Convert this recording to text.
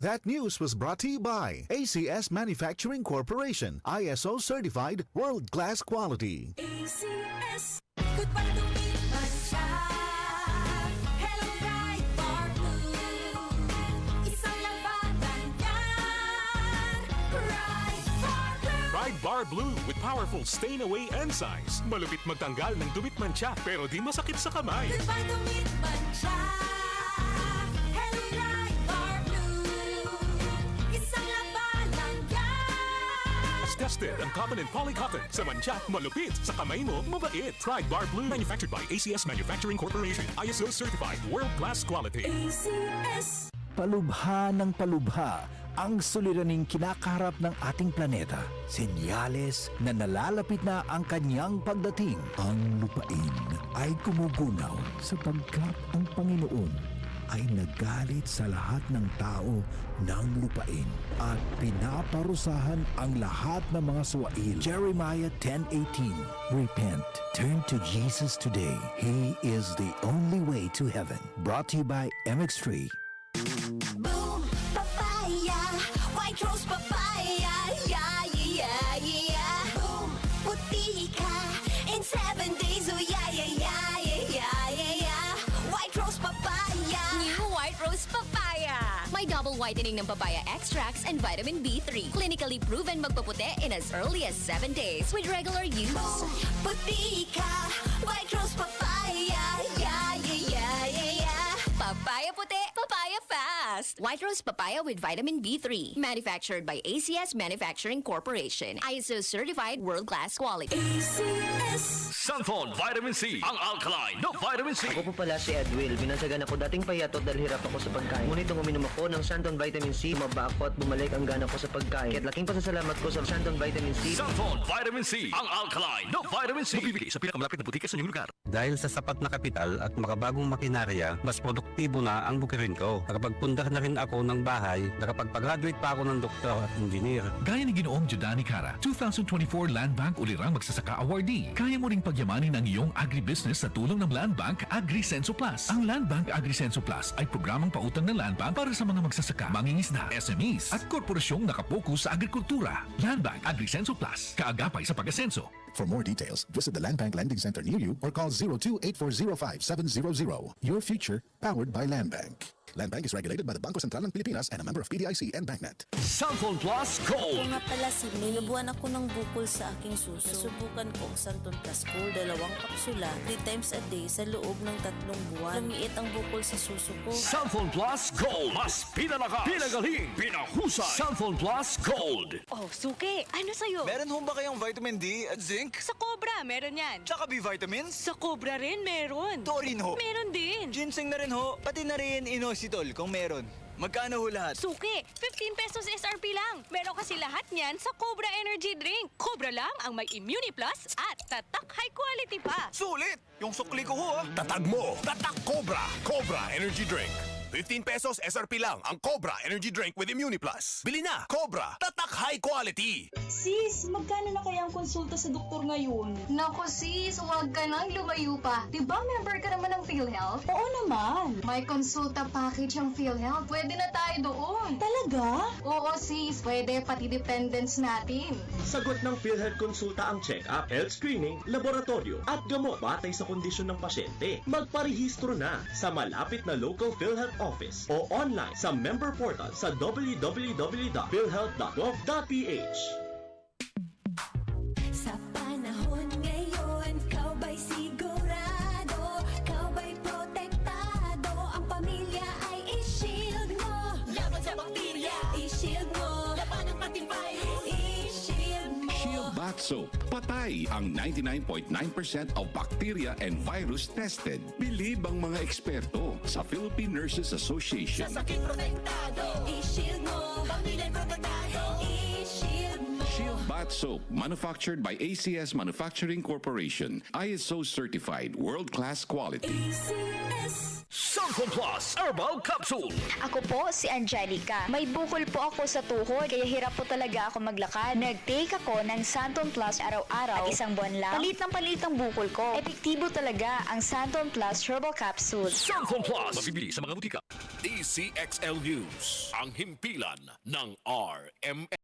That news was brought to you by ACS Manufacturing Corporation, ISO certified world-class quality. ACS, good para lumipas siya. Hello, Pride Bar Blue. Isang labanan yan. Pride Bar Blue. Pride Bar Blue with powerful stain-away enzymes. Malupit magtanggal ng dumit mancha pero di masakit sa kamay. Good para lumipas siya. Hello, Pride Bar Blue. Isang labanan yan. As tested ang cotton and polycotton. Sa mancha, malupit. Sa kamay mo, mabait. Pride Bar Blue. Manufactured by ACS Manufacturing Corporation. ISO certified world-class quality. ACS. Palubha ng palubha ang suliraning kinakaharap ng ating planeta. Senyales na nalalapit na ang kanyang pagdating. Ang lupain ay gumugunaw sapagkat ang Panginoon ay nagalit sa lahat ng tao ng lupain at pinaparusahan ang lahat ng mga suwail. Jeremiah 10:18. Repent. Turn to Jesus today. He is the only way to heaven. Brought to you by MX3. Boom, papaya, white rose papaya, yeah, yeah, yeah. Boom, puti ka in 7 days, oh yeah, yeah, yeah, yeah, yeah, yeah. White rose papaya. New White Rose Papaya. May double whitening ng papaya extracts and vitamin B3. Clinically proven magpaputi in as early as 7 days with regular use. Boom, puti ka, white rose papaya, yeah, yeah, yeah, yeah, yeah. Papaya puti, papaya fast. White Rose Papaya with vitamin B3. Manufactured by ACS Manufacturing Corporation. ISO certified world-class quality. ACS. Sunphone Vitamin C, ang alkaline na vitamin C. Ako po pala si Edwil. Binansagan ako dating payatot dahil hirap ako sa pagkain. Ngunit nung uminom ako ng Santon Vitamin C, maba ako at bumalik ang gana ko sa pagkain. Kaya't laking pasasalamat ko sa Santon Vitamin C. Sunphone Vitamin C, ang alkaline na vitamin C. Mabibili sa pinakamalapit na butika sa inyong lugar. Dahil sa sapat na kapital at makabagong makinarya, mas produktibo na ang bukirin ko. Nakapagpundar na rin ako ng bahay, nakapagpag-graduate pa ako ng doktor at engineer. Gaya ni Ginoong Jodani Cara, 2024 Land Bank Ulirang Magsasaka Awardee. Kaya mo ring pagyamanin ang iyong agribusiness sa tulong ng Land Bank AgriSenso Plus. Ang Land Bank AgriSenso Plus ay programang pautang ng Land Bank para sa mga magsasaka, mangingisda, SMEs at korporasyong nakapokus sa agrikultura. Land Bank AgriSenso Plus, kaagapay sa pag-asenso. For more details, visit the Land Bank Lending Center near you or call 02-8405-700. Your future, powered by Land Bank. Land Bank is regulated by the Bangko Sentral ng Pilipinas and a member of PDIC and BancNet. Sunphone Plus Gold. Nga pala Sydney, nabuhan ako ng bukol sa aking suso. Subukan ko ang Santon Plus Gold, 2 kapsula, 3 times a day sa loob ng 3 buwan. Lumiit ang bukol sa suso ko. Sunphone Plus Gold. Mas pinalakas, pinagaling, pinahusay. Sunphone Plus Gold. Oh, Suki, ano sa'yo? Meron ho ba kayong vitamin D at zinc? Sa Cobra, meron yan. Tsaka B vitamins? Sa Cobra rin, meron. Taurine ho? Meron din. Ginseng na rin ho, pati na rin inositol kung meron. Magkano ho lahat? Suki, 15 pesos SRP lang. Meron kasi lahat niyan sa Cobra Energy Drink. Cobra lang ang may Immuni Plus at tatak high quality pa. Sulit! Yung sukli ko ho ah. Tatag mo, tatak Cobra. Cobra Energy Drink. 15 pesos SRP lang ang Cobra Energy Drink with Immuni Plus. Bili na! Cobra, tatak high quality. Sis, magkano na kaya ang konsulta sa doktor ngayon? Nako sis, huwag ka nang lumayo pa. Diba member ka naman ng PhilHealth? Oo naman. May konsulta package ang PhilHealth. Pwede na tayo doon. Talaga? Oo sis, pwede pati dependents natin. Sagot ng PhilHealth konsulta ang check-up, health screening, laboratorio at gamot batay sa kondisyon ng pasyente. Magparehistro na sa malapit na local PhilHealth office o online sa member portal sa www.philhealth.gov.ph. Sa panahon ngayon, kau ba'y sigurado? Kau ba'y protektado? Ang pamilya ay i-shield mo. Laban sa bakterya, i-shield mo. Laban ng pating virus, i-shield mo. Shield Bath Soap. Patay ang 99.9% of bacteria and virus tested. Bilib ang mga eksperto sa Philippine Nurses Association. Sa sakit protektado, i-shield mo. Pamilya protektado, i-shield mo. Shield Bath Bath Soap, manufactured by ACS Manufacturing Corporation. ISO certified, world-class quality. Santon Plus Herbal Capsule. Ako po si Angelica. May bukol po ako sa tuhod, kaya hirap po talaga ako maglakad. Nag-take ako ng Santon Plus araw-araw at isang buwan lang. Palit ang bukol ko. Epektibo talaga ang Santon Plus Herbal Capsule. Santon Plus. Mabibili sa mga butika. DCXL News, ang himpilan ng RMN.